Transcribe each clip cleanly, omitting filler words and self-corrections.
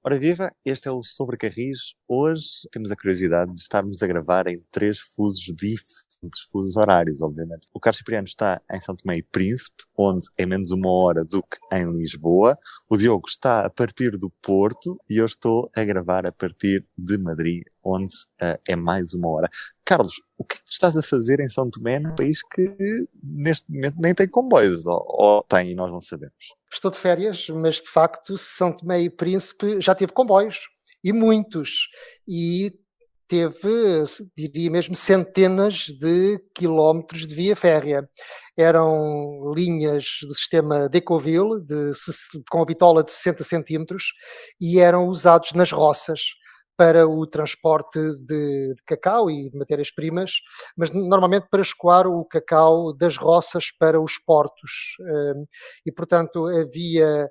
Ora viva, este é o Sobre Carris. Hoje temos a curiosidade de estarmos a gravar em três fusos diferentes, fusos horários, obviamente. O Carlos Cipriano está em São Tomé e Príncipe, onde é menos uma hora do que em Lisboa. O Diogo está a partir do Porto e eu estou a gravar a partir de Madrid, onde é mais uma hora. Carlos, o que é que tu estás a fazer em São Tomé, num país que neste momento nem tem comboios, ou tem e nós não sabemos? Estou de férias, mas de facto São Tomé e Príncipe já teve comboios, e muitos, e teve, diria mesmo, centenas de quilómetros de via férrea. Eram linhas do sistema Decoville, com a bitola de 60 centímetros, e eram usados nas roças para o transporte de cacau e de matérias-primas, mas normalmente para escoar o cacau das roças para os portos. E, portanto, havia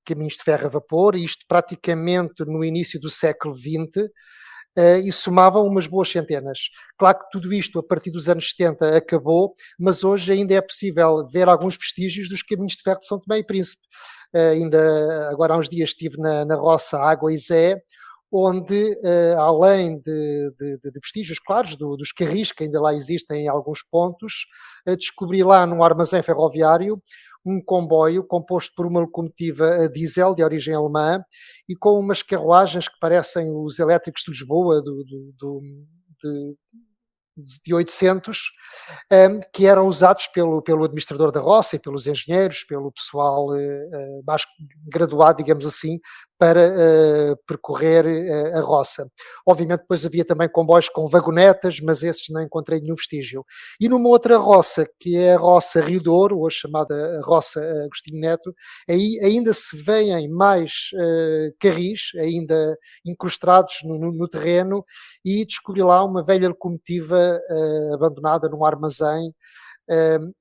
caminhos de ferro a vapor, isto praticamente no início do século XX, e somavam umas boas centenas. Claro que tudo isto, a partir dos anos 70, acabou, mas hoje ainda é possível ver alguns vestígios dos caminhos de ferro de São Tomé e Príncipe. Ainda agora há uns dias estive na roça Água e Zé, onde, além de vestígios claros dos carris, que ainda lá existem em alguns pontos, descobri lá num armazém ferroviário um comboio composto por uma locomotiva a diesel de origem alemã e com umas carruagens que parecem os elétricos de Lisboa de 800, que eram usados pelo administrador da roça e pelos engenheiros, pelo pessoal mais graduado, digamos assim, para percorrer a roça. Obviamente depois havia também comboios com vagonetas, mas esses não encontrei nenhum vestígio. E numa outra roça, que é a roça Rio Douro, hoje chamada roça Agostinho Neto, aí ainda se veem mais carris, ainda incrustados no terreno, e descobri lá uma velha locomotiva abandonada num armazém,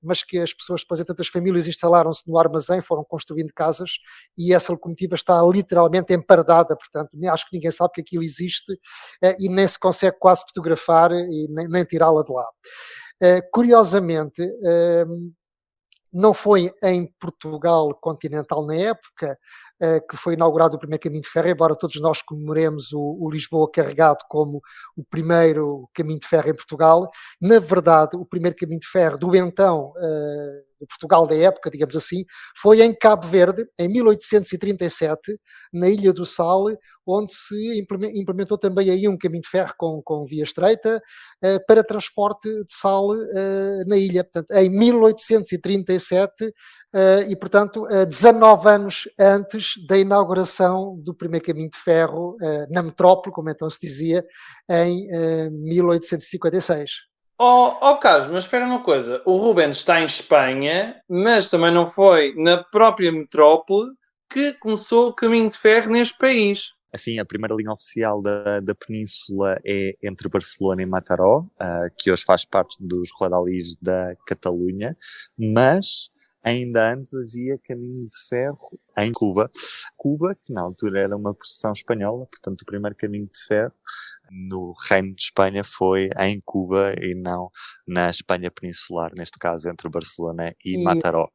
mas que as pessoas, depois de tantas famílias, instalaram-se no armazém, foram construindo casas, e essa locomotiva está literalmente empardada, portanto, acho que ninguém sabe que aquilo existe, e nem se consegue quase fotografar e nem tirá-la de lá. Curiosamente, não foi em Portugal continental na época que foi inaugurado o primeiro caminho de ferro, embora todos nós comemoremos o Lisboa carregado como o primeiro caminho de ferro em Portugal. Na verdade, o primeiro caminho de ferro do então do Portugal da época, digamos assim, foi em Cabo Verde, em 1837, na Ilha do Sal, onde se implementou também aí um caminho de ferro com via estreita para transporte de sal na ilha. Portanto, em 1837, e, portanto, 19 anos antes da inauguração do primeiro caminho de ferro na metrópole, como então se dizia, em 1856. Carlos, mas espera uma coisa. O Rubens está em Espanha, mas também não foi na própria metrópole que começou o caminho de ferro neste país. Assim, a primeira linha oficial da península é entre Barcelona e Mataró, que hoje faz parte dos Rodalies da Catalunha, mas ainda antes havia caminho de ferro em Cuba. Cuba, que na altura era uma possessão espanhola, portanto o primeiro caminho de ferro no Reino de Espanha foi em Cuba e não na Espanha peninsular, neste caso entre Barcelona e Mataró.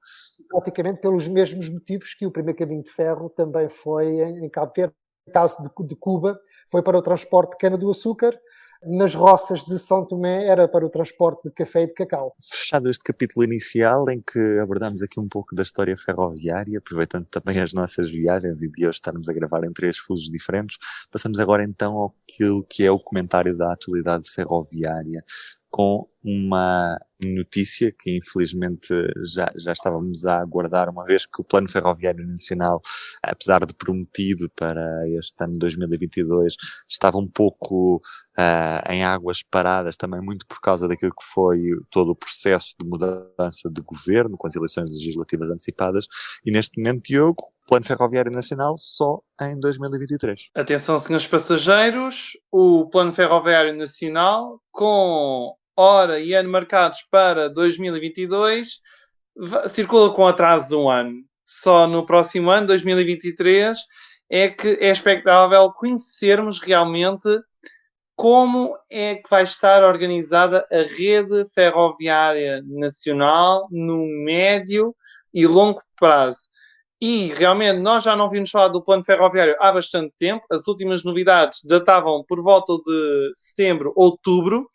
Praticamente pelos mesmos motivos que o primeiro caminho de ferro também foi em Cabo Verde. No caso de Cuba, foi para o transporte de cana-do-açúcar. Nas roças de São Tomé era para o transporte de café e de cacau. Fechado este capítulo inicial em que abordamos aqui um pouco da história ferroviária, aproveitando também as nossas viagens e de hoje estarmos a gravar em três fusos diferentes, passamos agora então ao que é o comentário da atualidade ferroviária, com uma notícia que infelizmente já estávamos a aguardar, uma vez que o Plano Ferroviário Nacional, apesar de prometido para este ano 2022, estava um pouco em águas paradas, também muito por causa daquilo que foi todo o processo de mudança de governo, com as eleições legislativas antecipadas, e neste momento, Diogo, Plano Ferroviário Nacional só em 2023. Atenção, senhores passageiros, o Plano Ferroviário Nacional, com hora e ano marcados para 2022, circula com atraso de um ano. Só no próximo ano, 2023, é que é expectável conhecermos realmente como é que vai estar organizada a rede ferroviária nacional no médio e longo prazo. E realmente nós já não vimos falar do plano ferroviário há bastante tempo. As últimas novidades datavam por volta de setembro, outubro,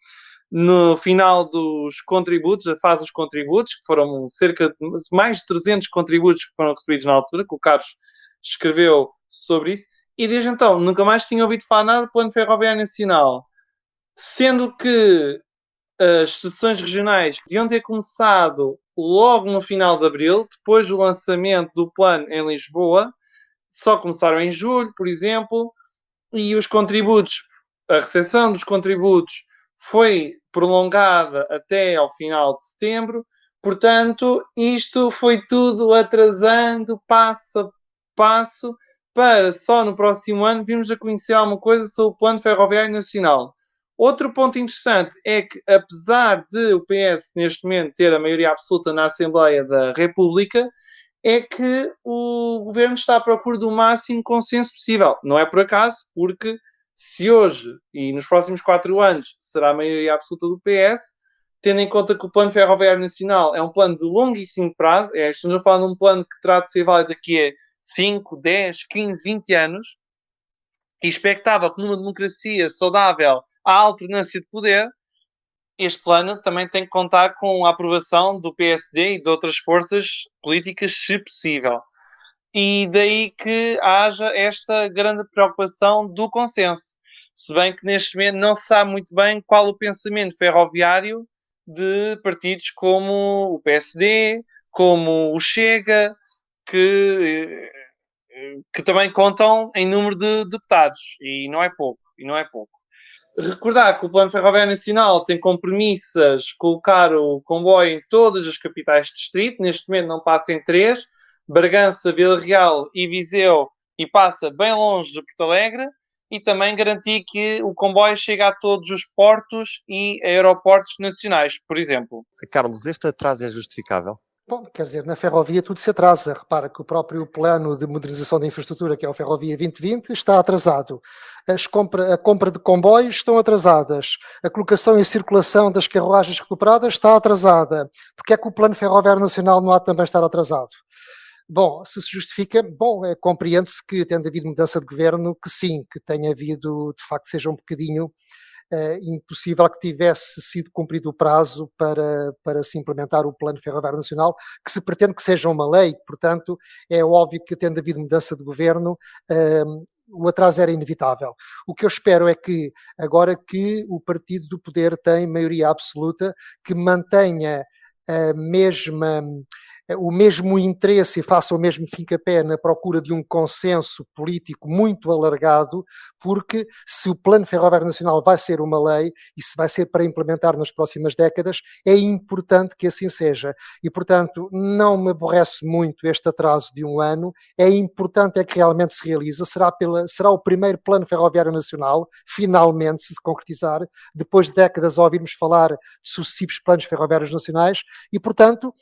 no final dos contributos, a fase dos contributos, que foram cerca de mais de 300 contributos que foram recebidos na altura, que o Carlos escreveu sobre isso, e desde então nunca mais tinha ouvido falar nada do Plano Ferroviário Nacional, sendo que as sessões regionais deviam ter começado logo no final de abril, depois do lançamento do plano em Lisboa, só começaram em julho, por exemplo, e os contributos, a recepção dos contributos foi prolongada até ao final de setembro, portanto, isto foi tudo atrasando passo a passo para só no próximo ano virmos a conhecer alguma coisa sobre o Plano Ferroviário Nacional. Outro ponto interessante é que, apesar de o PS neste momento ter a maioria absoluta na Assembleia da República, é que o governo está à procura do máximo consenso possível. Não é por acaso, porque se hoje e nos próximos 4 anos será a maioria absoluta do PS, tendo em conta que o Plano Ferroviário Nacional é um plano de longuíssimo prazo, estamos a falar de um plano que terá de ser válido daqui a 5, 10, 15, 20 anos, e expectável que numa democracia saudável há alternância de poder, este plano também tem que contar com a aprovação do PSD e de outras forças políticas, se possível. E daí que haja esta grande preocupação do consenso. Se bem que neste momento não se sabe muito bem qual o pensamento ferroviário de partidos como o PSD, como o Chega, que também contam em número de deputados. E não é pouco. Recordar que o Plano Ferroviário Nacional tem como premissas colocar o comboio em todas as capitais de distrito. Neste momento não passa em 3, Bragança, Vila Real e Viseu, e passa bem longe de Porto Alegre, e também garantir que o comboio chega a todos os portos e aeroportos nacionais, por exemplo. Carlos, este atraso é justificável? Bom, quer dizer, na ferrovia tudo se atrasa. Repara que o próprio plano de modernização da infraestrutura, que é o Ferrovia 2020, está atrasado. A compra de comboios estão atrasadas. A colocação em circulação das carruagens recuperadas está atrasada. Porque é que o Plano Ferroviário Nacional não há de também estar atrasado? Bom, se justifica, compreende-se que, tendo havido mudança de governo, que sim, que tenha havido, de facto, seja um bocadinho impossível que tivesse sido cumprido o prazo para se implementar o Plano Ferroviário Nacional, que se pretende que seja uma lei. Portanto, é óbvio que, tendo havido mudança de governo, o atraso era inevitável. O que eu espero é que, agora que o partido do poder tem maioria absoluta, que mantenha o mesmo interesse e faça o mesmo fincapé na procura de um consenso político muito alargado, porque se o Plano Ferroviário Nacional vai ser uma lei e se vai ser para implementar nas próximas décadas, é importante que assim seja. E, portanto, não me aborrece muito este atraso de um ano, é importante que realmente se realize, será o primeiro Plano Ferroviário Nacional, finalmente, se concretizar, depois de décadas a ouvirmos falar de sucessivos planos ferroviários nacionais, e, portanto,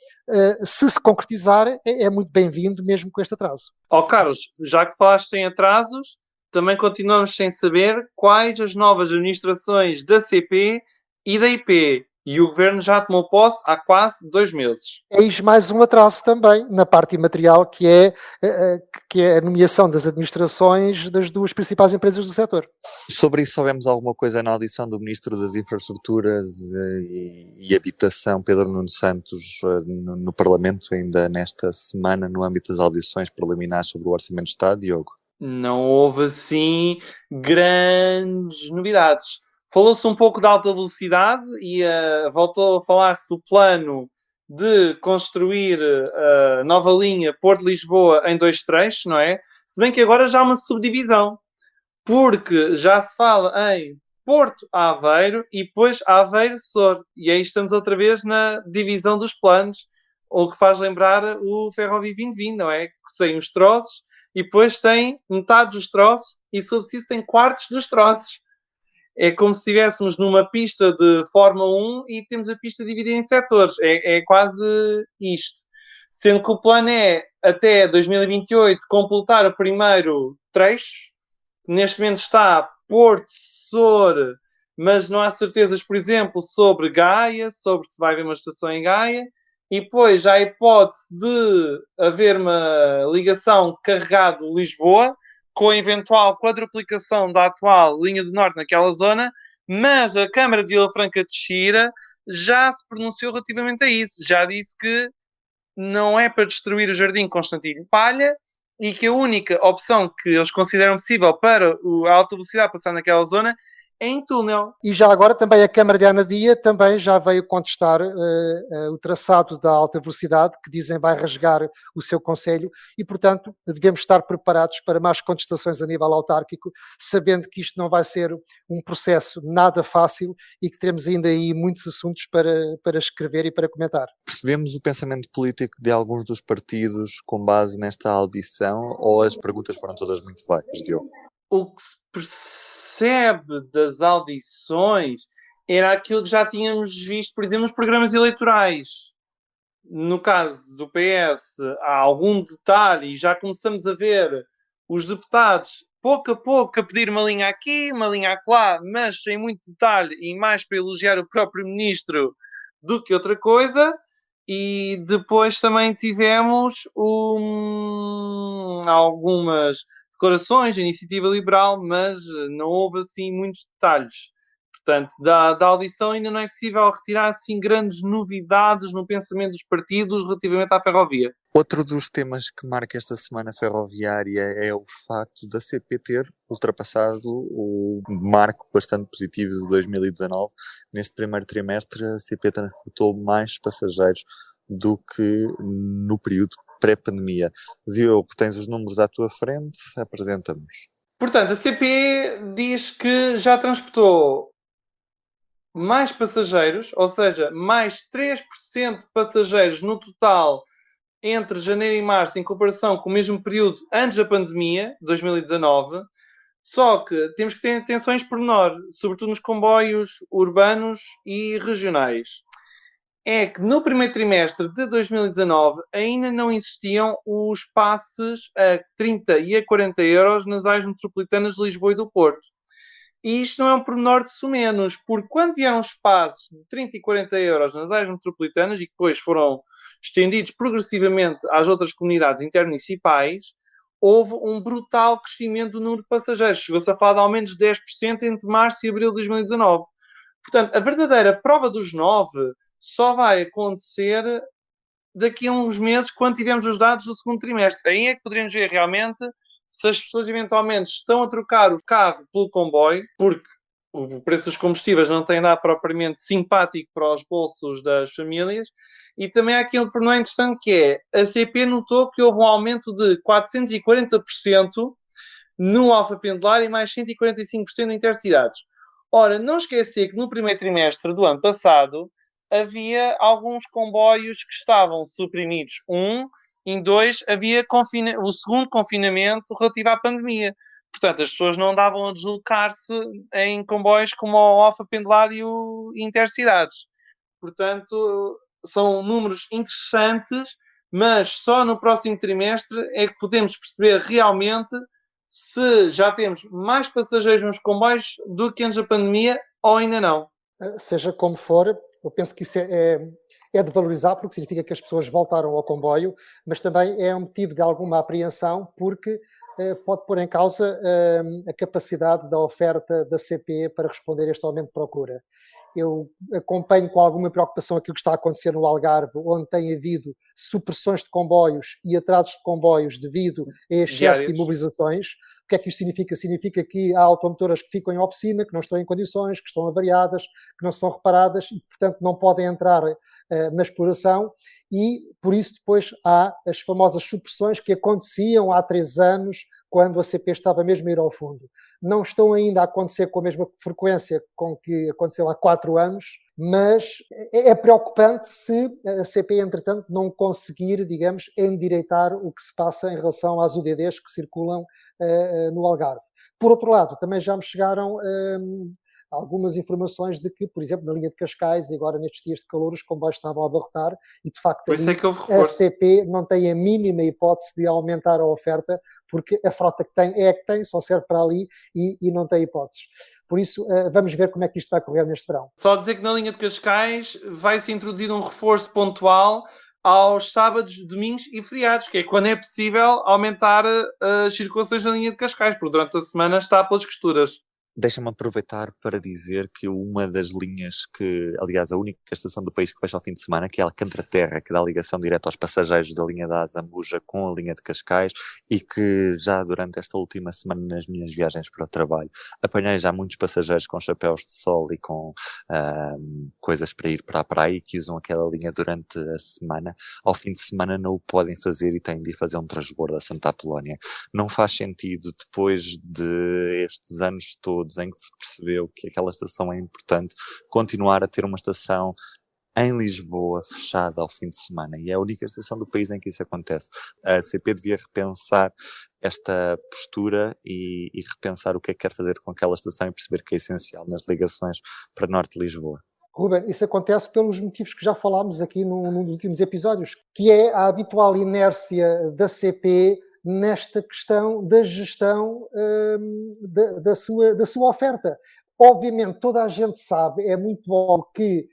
se concretizar, é muito bem-vindo mesmo com este atraso. Carlos, já que falaste em atrasos, também continuamos sem saber quais as novas administrações da CP e da IP. E o governo já tomou posse há quase 2 meses. Eis mais um atraso também na parte imaterial, que é a nomeação das administrações das duas principais empresas do setor. Sobre isso soubemos alguma coisa na audição do Ministro das Infraestruturas e Habitação, Pedro Nuno Santos, no Parlamento, ainda nesta semana, no âmbito das audições preliminares sobre o Orçamento de Estado, Diogo? Não houve, assim, grandes novidades. Falou-se um pouco da alta velocidade e voltou a falar-se do plano de construir a nova linha Porto-Lisboa em 2 trechos, não é? Se bem que agora já há uma subdivisão, porque já se fala em Porto-Aveiro e depois Aveiro-Sor. E aí estamos outra vez na divisão dos planos, o que faz lembrar o Ferrovia 2020, não é? Que tem os troços e depois tem metade dos troços e sobre isso tem quartos dos troços. É como se estivéssemos numa pista de Fórmula 1 e temos a pista dividida em setores. É quase isto. Sendo que o plano é, até 2028, completar o primeiro trecho, que neste momento está Porto, Sor, mas não há certezas, por exemplo, sobre Gaia, sobre se vai haver uma estação em Gaia, e depois há a hipótese de haver uma ligação Carregado-Lisboa, com a eventual quadruplicação da atual linha do Norte naquela zona, mas a Câmara de Vila Franca de Xira já se pronunciou relativamente a isso. Já disse que não é para destruir o Jardim Constantino Palha e que a única opção que eles consideram possível para a alta velocidade passar naquela zona é em túnel. E já agora também a Câmara de Anadia também já veio contestar o traçado da alta velocidade, que dizem vai rasgar o seu concelho, e portanto devemos estar preparados para mais contestações a nível autárquico, sabendo que isto não vai ser um processo nada fácil e que teremos ainda aí muitos assuntos para escrever e para comentar. Percebemos o pensamento político de alguns dos partidos com base nesta audição, ou as perguntas foram todas muito vagas, Diogo? O que se percebe das audições era aquilo que já tínhamos visto, por exemplo, nos programas eleitorais. No caso do PS, há algum detalhe e já começamos a ver os deputados, pouco a pouco, a pedir uma linha aqui, uma linha acolá, mas sem muito detalhe e mais para elogiar o próprio ministro do que outra coisa. E depois também tivemos algumas declarações de iniciativa liberal, mas não houve assim muitos detalhes. Portanto, da audição ainda não é possível retirar assim grandes novidades no pensamento dos partidos relativamente à ferrovia. Outro dos temas que marca esta semana ferroviária é o facto da CP ter ultrapassado o marco bastante positivo de 2019. Neste primeiro trimestre, a CP transportou mais passageiros do que no período pré-pandemia. Diogo, tens os números à tua frente, apresenta-nos. Portanto, a CP diz que já transportou mais passageiros, ou seja, mais 3% de passageiros no total entre janeiro e março em comparação com o mesmo período antes da pandemia, 2019. Só que temos que ter atenções pormenor, sobretudo nos comboios urbanos e regionais. É que no primeiro trimestre de 2019 ainda não existiam os passes a 30 e a 40 euros nas áreas metropolitanas de Lisboa e do Porto. E isto não é um pormenor de sumenos, porque quando vieram os passes de 30 e 40 euros nas áreas metropolitanas e que depois foram estendidos progressivamente às outras comunidades intermunicipais, houve um brutal crescimento do número de passageiros. Chegou-se a falar de aumentos de 10% entre março e abril de 2019. Portanto, a verdadeira prova dos 9 só vai acontecer daqui a uns meses, quando tivermos os dados do segundo trimestre. Aí é que poderemos ver realmente se as pessoas eventualmente estão a trocar o carro pelo comboio, porque o preço dos combustíveis não tem nada propriamente simpático para os bolsos das famílias. E também há aqui um pormenor interessante que é, a CP notou que houve um aumento de 440% no Alfa Pendular e mais 145% no Intercidades. Ora, não esquecer que no primeiro trimestre do ano passado havia alguns comboios que estavam suprimidos. Em 2, havia o segundo confinamento relativo à pandemia. Portanto, as pessoas não davam a deslocar-se em comboios como o Alfa Pendular e o Intercidades. Portanto, são números interessantes, mas só no próximo trimestre é que podemos perceber realmente se já temos mais passageiros nos comboios do que antes da pandemia ou ainda não. Seja como for, eu penso que isso é de valorizar, porque significa que as pessoas voltaram ao comboio, mas também é um motivo de alguma apreensão, porque pode pôr em causa a capacidade da oferta da CP para responder a este aumento de procura. Eu acompanho com alguma preocupação aquilo que está a acontecer no Algarve, onde tem havido supressões de comboios e atrasos de comboios devido a excesso de imobilizações. O que é que isso significa? Significa que há automotoras que ficam em oficina, que não estão em condições, que estão avariadas, que não são reparadas e, portanto, não podem entrar na exploração, e por isso depois há as famosas supressões que aconteciam há 3 anos, quando a CP estava mesmo a ir ao fundo. Não estão ainda a acontecer com a mesma frequência com que aconteceu há 4 anos, mas é preocupante se a CP, entretanto, não conseguir, digamos, endireitar o que se passa em relação às UDDs que circulam no Algarve. Por outro lado, também já me chegaram algumas informações de que, por exemplo, na linha de Cascais, e agora nestes dias de calor, os comboios estavam a abarrotar e, de facto, ali, a CP não tem a mínima hipótese de aumentar a oferta, porque a frota que tem é a que tem, só serve para ali e não tem hipóteses. Por isso, vamos ver como é que isto vai correr neste verão. Só dizer que na linha de Cascais vai-se introduzir um reforço pontual aos sábados, domingos e feriados, que é quando é possível aumentar as circulações da linha de Cascais, porque durante a semana está pelas costuras. Deixa-me aproveitar para dizer que uma das linhas que, aliás, a única estação do país que fecha ao fim de semana, que é Alcântara Terra, que dá ligação direta aos passageiros da linha da Azambuja com a linha de Cascais, e que já durante esta última semana nas minhas viagens para o trabalho apanhei já muitos passageiros com chapéus de sol e com coisas para ir para a praia e que usam aquela linha durante a semana. Ao fim de semana não o podem fazer e têm de ir fazer um transbordo a Santa Apolónia. Não faz sentido, depois de estes anos todos em que se percebeu que aquela estação é importante, continuar a ter uma estação em Lisboa fechada ao fim de semana, e é a única estação do país em que isso acontece. A CP devia repensar esta postura e repensar o que é que quer fazer com aquela estação e perceber que é essencial nas ligações para Norte de Lisboa. Ruben, isso acontece pelos motivos que já falámos aqui num dos últimos episódios, que é a habitual inércia da CP nesta questão da gestão da sua oferta. Obviamente, toda a gente sabe, é muito bom que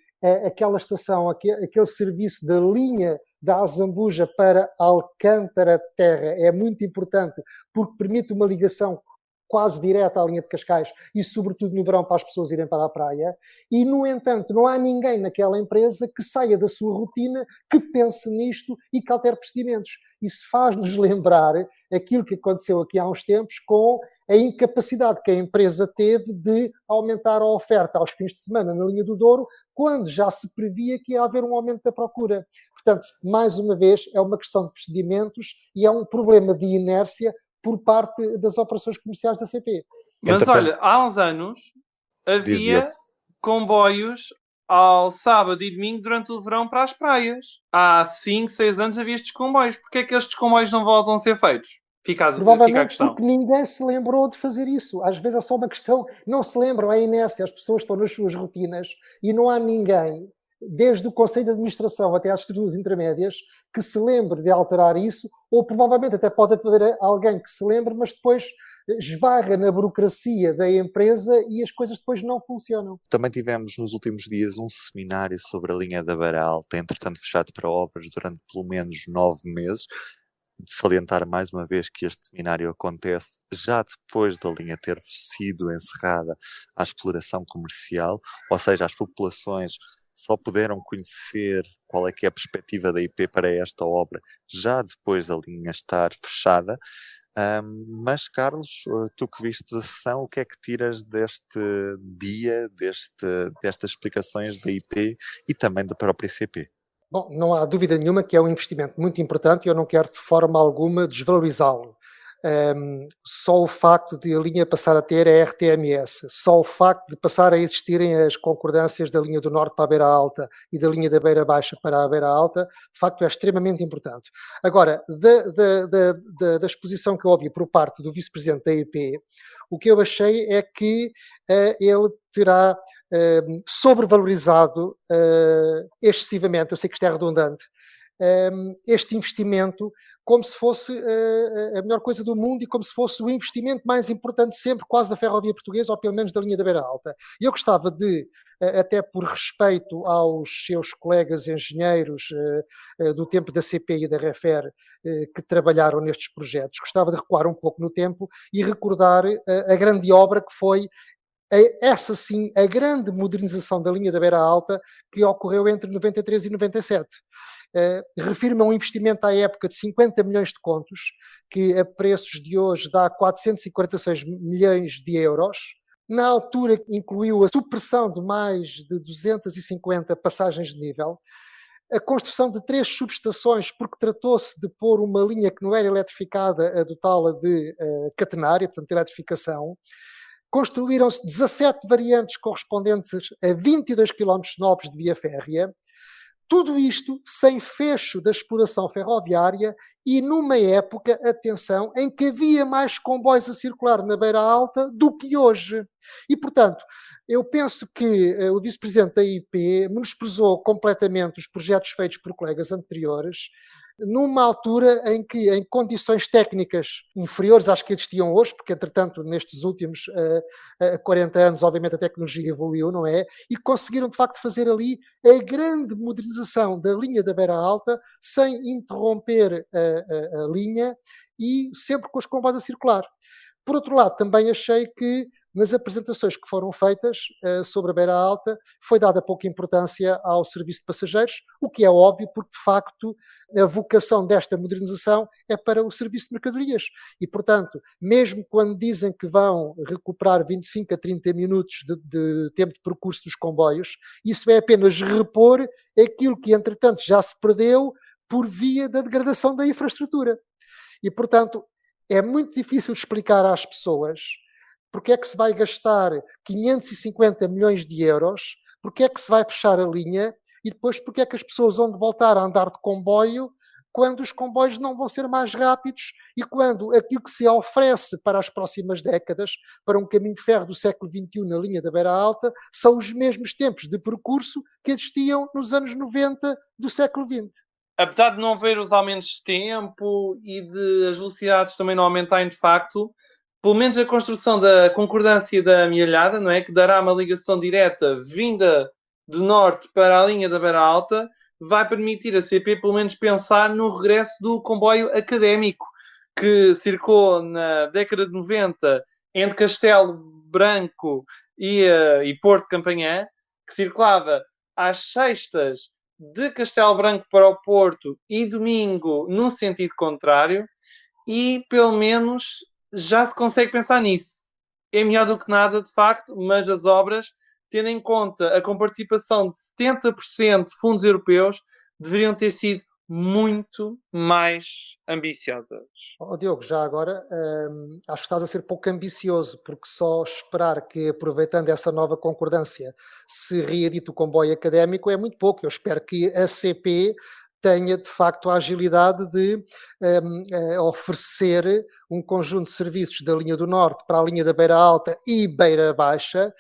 aquela estação, aquele serviço da linha da Azambuja para Alcântara Terra é muito importante, porque permite uma ligação quase direta à linha de Cascais e, sobretudo, no verão, para as pessoas irem para a praia. E, no entanto, não há ninguém naquela empresa que saia da sua rotina, que pense nisto e que altere procedimentos. Isso faz-nos lembrar aquilo que aconteceu aqui há uns tempos com a incapacidade que a empresa teve de aumentar a oferta aos fins de semana na linha do Douro, quando já se previa que ia haver um aumento da procura. Portanto, mais uma vez, é uma questão de procedimentos e é um problema de inércia por parte das operações comerciais da CP. Mas olha, há uns anos havia comboios ao sábado e domingo durante o verão para as praias. Há 5, 6 anos havia estes comboios. Porquê é que estes comboios não voltam a ser feitos? Fica a questão. Porque ninguém se lembrou de fazer isso. Às vezes é só uma questão, não se lembram, é inércia, as pessoas estão nas suas rotinas e não há ninguém, desde o Conselho de Administração até às estruturas intermédias, que se lembre de alterar isso, ou provavelmente até pode haver alguém que se lembre, mas depois esbarra na burocracia da empresa e as coisas depois não funcionam. Também tivemos nos últimos dias um seminário sobre a linha da Beira Alta, entretanto fechado para obras durante pelo menos 9 meses. De salientar mais uma vez que este seminário acontece já depois da linha ter sido encerrada à exploração comercial, ou seja, as populações só puderam conhecer qual é que é a perspectiva da IP para esta obra já depois da linha estar fechada. Mas, Carlos, tu que viste a sessão, o que é que tiras deste dia, destas explicações da IP e também da própria CP? Bom, não há dúvida nenhuma que é um investimento muito importante e eu não quero de forma alguma desvalorizá-lo. Só o facto de a linha passar a ter a RTMS, só o facto de passar a existirem as concordâncias da linha do Norte para a Beira Alta e da linha da Beira Baixa para a Beira Alta, de facto é extremamente importante. Agora, da exposição que eu ouvi por parte do vice-presidente da IP, o que eu achei é que ele terá sobrevalorizado excessivamente, eu sei que isto é redundante, este investimento como se fosse a melhor coisa do mundo e como se fosse o investimento mais importante sempre quase da ferrovia portuguesa, ou pelo menos da linha da Beira Alta. E eu gostava de, até por respeito aos seus colegas engenheiros do tempo da CP e da REFER que trabalharam nestes projetos, gostava de recuar um pouco no tempo e recordar a grande obra que foi essa sim, a grande modernização da linha da Beira Alta que ocorreu entre 93 e 97. Refiro-me a um investimento à época de 50 milhões de contos, que a preços de hoje dá 446 milhões de euros. Na altura incluiu a supressão de mais de 250 passagens de nível, a construção de 3 subestações, porque tratou-se de pôr uma linha que não era eletrificada, a dotá-la de catenária, portanto, eletrificação. Construíram-se 17 variantes correspondentes a 22 km novos de via férrea. Tudo isto sem fecho da exploração ferroviária e numa época, atenção, em que havia mais comboios a circular na Beira Alta do que hoje. E, portanto, eu penso que o vice-presidente da IP menosprezou completamente os projetos feitos por colegas anteriores. numa altura em que, em condições técnicas inferiores às que existiam hoje, porque entretanto nestes últimos 40 anos obviamente a tecnologia evoluiu, não é? E conseguiram de facto fazer ali a grande modernização da linha da Beira Alta sem interromper a linha e sempre com os comboios a circular. Por outro lado, também achei que nas apresentações que foram feitas sobre a Beira Alta foi dada pouca importância ao serviço de passageiros, o que é óbvio porque, de facto, a vocação desta modernização é para o serviço de mercadorias. E, portanto, mesmo quando dizem que vão recuperar 25 a 30 minutos de tempo de percurso dos comboios, isso é apenas repor aquilo que, entretanto, já se perdeu por via da degradação da infraestrutura. E, portanto, é muito difícil explicar às pessoas porque é que se vai gastar 550 milhões de euros, porque é que se vai fechar a linha e depois porque é que as pessoas vão voltar a andar de comboio quando os comboios não vão ser mais rápidos e quando aquilo que se oferece para as próximas décadas, para um caminho de ferro do século XXI na linha da Beira Alta, são os mesmos tempos de percurso que existiam nos anos 90 do século XX. Apesar de não haver os aumentos de tempo e de as velocidades também não aumentarem de facto, pelo menos a construção da concordância da Amealhada, não é? Que dará uma ligação direta vinda de norte para a linha da Beira Alta, vai permitir a CP pelo menos pensar no regresso do comboio académico, que circulou na década de 90 entre Castelo Branco e Porto de Campanhã, que circulava às sextas de Castelo Branco para o Porto e domingo no sentido contrário, e pelo menos já se consegue pensar nisso. É melhor do que nada, de facto, mas as obras, tendo em conta a comparticipação de 70% de fundos europeus, deveriam ter sido muito mais ambiciosas. Diogo, já agora, acho que estás a ser pouco ambicioso, porque só esperar que, aproveitando essa nova concordância, se reedite o comboio académico é muito pouco. Eu espero que a CP tenha, de facto, a agilidade de oferecer um conjunto de serviços da linha do Norte para a linha da Beira Alta e Beira Baixa,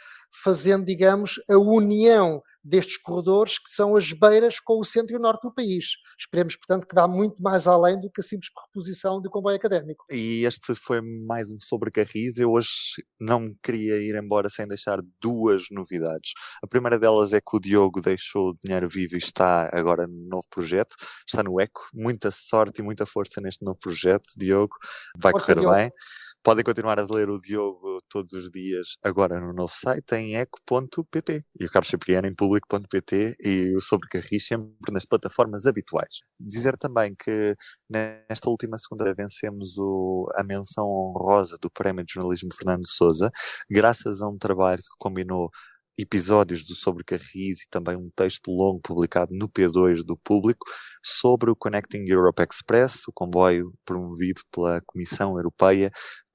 fazendo, digamos, a união destes corredores que são as beiras com o centro e o norte do país. Esperemos, portanto, que vá muito mais além do que a simples reposição do comboio académico. E este foi mais um sobre Carris. Eu hoje não me queria ir embora sem deixar duas novidades. A primeira delas é que o Diogo deixou o dinheiro vivo e está agora no novo projeto, está no ECO. Muita sorte e muita força neste novo projeto, Diogo. Vai Força, correr Diogo. bem. Podem continuar a ler o Diogo todos os dias agora no novo site em eco.pt e o Carlos Cipriano em público.pt e o Sobre Carris sempre nas plataformas habituais. Dizer também que nesta última segunda vencemos a menção honrosa do Prémio de Jornalismo Fernando de Sousa, graças a um trabalho que combinou episódios do Sobre Carris e também um texto longo publicado no P2 do Público sobre o Connecting Europe Express, o comboio promovido pela Comissão Europeia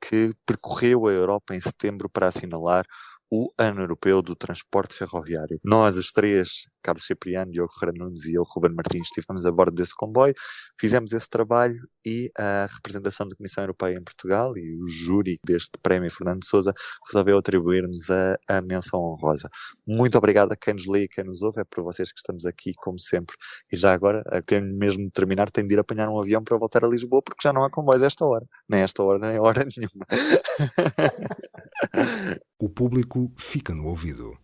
que percorreu a Europa em setembro para assinalar o Ano Europeu do Transporte Ferroviário. Nós, os três, Carlos Cipriano, Diogo Ferreira Nunes e eu, Ruben Martins, estivemos a bordo desse comboio, fizemos esse trabalho e a representação da Comissão Europeia em Portugal e o júri deste prémio Fernando de Sousa resolveu atribuir-nos a menção honrosa. Muito obrigado a quem nos lê e quem nos ouve, é por vocês que estamos aqui, como sempre. E já agora, tenho mesmo de terminar, tenho de ir apanhar um avião para voltar a Lisboa, porque já não há comboios a esta hora. Nem esta hora, nem hora nenhuma. O Público fica no ouvido.